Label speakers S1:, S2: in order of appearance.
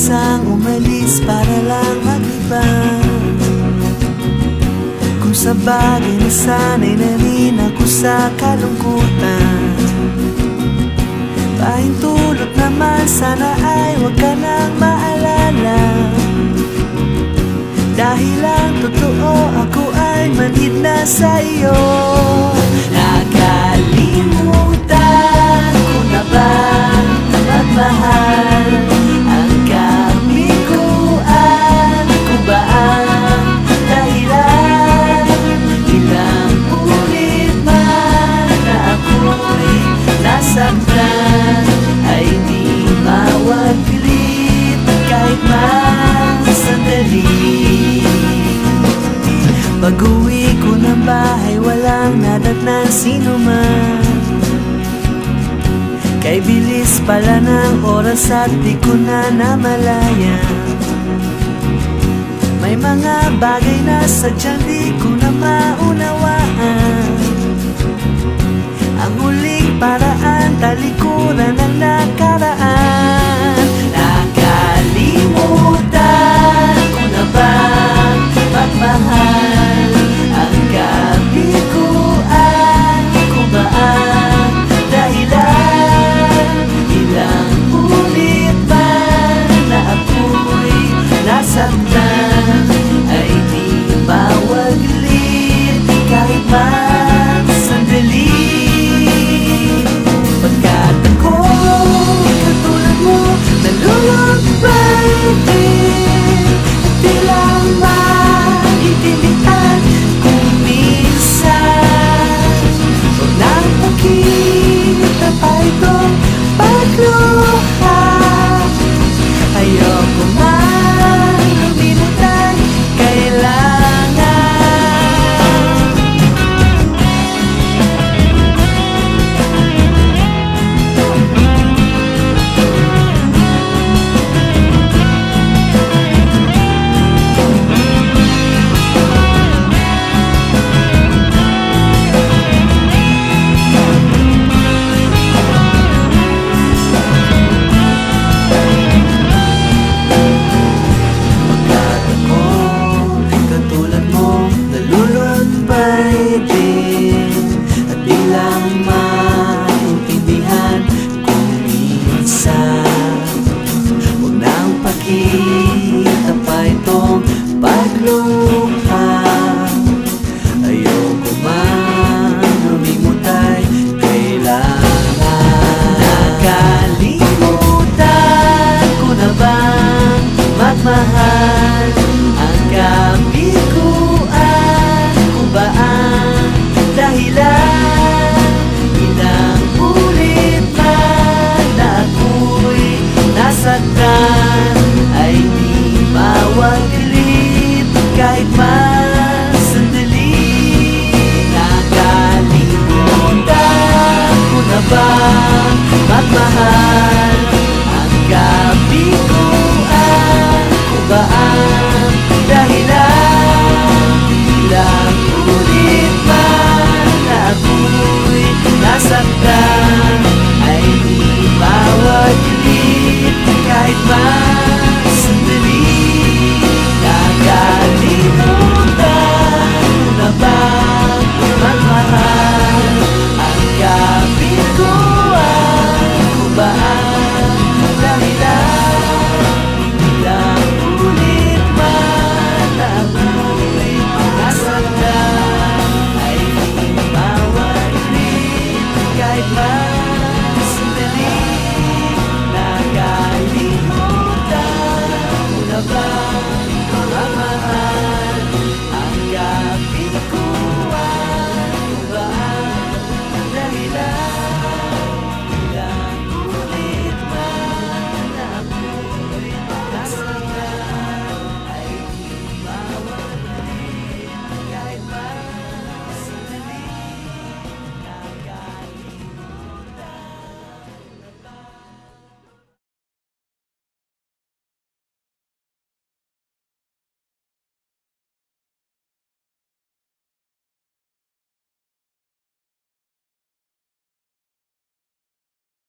S1: kusang umalis para lang maglibang. Kung sa bagay na sana'y na rin ako sa kalungkutan, pahintulot naman sana ay huwag ka nang maalala. Dahil ang totoo ako ay manhid na sa iyo. Nakalimutan ko na ba magmahal? Ang kabiguan ko ba ang dahilan? Ilang ulit man na ako'y nasaktan, ay di mawaglit kahit man sandali. Pag-uwi ko ng bahay, walang nadatnan sino man. Kay bilis pala ng oras at di ko na namalayan. May mga bagay na sadyang di ko na maunawaan. Ang huling paraan, talikuran ng nakaraan. Nakalimutan ko na bang magmahal? Ang kabiguan ko ba ang dahilan? Ilang ulit ba na ako'y nasaktan, ay di mawaglit kahit man sandali. Pagkat ako'y katulad mo, nalulubay din at di lang maintindihan. Kung minsan huwag nang makita pa itong pagluha. Ayoko man lumimutan, kailangan. At di lang maintindihan. Kung minsan huwag nang pakita pa itong pagluha. Ayoko man lumimutay, kailangan. Nakalimutan ko na bang magmahal? Ang kabiguan ko ba ang dahilan? Ilang ulit man na ako'y nasaktan, ay di mawaglit kahit man sandali. Nakalimutan ko na ba magmahal? Ang kabiguan ko ba ang dahilan? Ilang ulit man na ako'y nasaktan, ay di mawaglit kahit man sandali. Nakalimutan ko na ba magmahal? Ang kabiguan ko ba ang dahilan? Ilang ulit man na ako'y nasaktan, ay di mawaglit kahit man sandali. Nakalimutan ko na ba